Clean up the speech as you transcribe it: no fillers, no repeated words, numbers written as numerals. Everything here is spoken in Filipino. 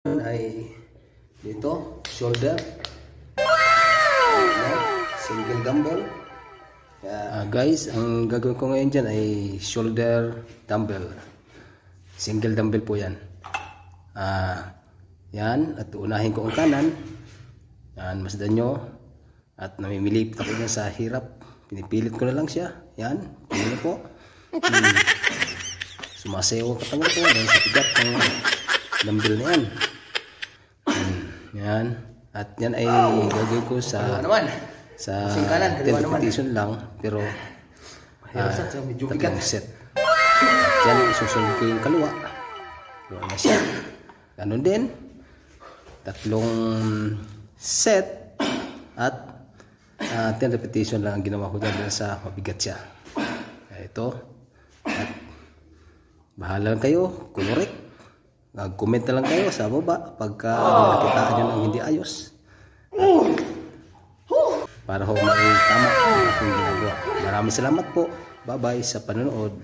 ay dito, shoulder, single dumbbell. Guys, ang gagawin ko ngayon dyan ay shoulder dumbbell, single dumbbell po yan. Yan, at unahin ko ang kanan. Yan, masdan nyo. At namimilip ako dyan sa hirap, pinipilit ko na lang siya. Yan, yun po. Sumasayaw ang katawan ko dahil sa tigat ng dumbbell na yan. Yan. At yan ay gagawin ko sa 3 repetition lang, pero 3 set. At yan isusunod ko yung kaliwa. Kaliwa na siya. Ganun din. 3 set at 10 repetition lang ang ginawa ko dahil sa mabigat siya. Ito. At bahala kayo, correct. Comment na lang kayo sa baba pagka nakitaan nyo ng hindi ayos. Para ho may tama ang aking ginagawa. Maraming salamat po. Bye bye sa panonood.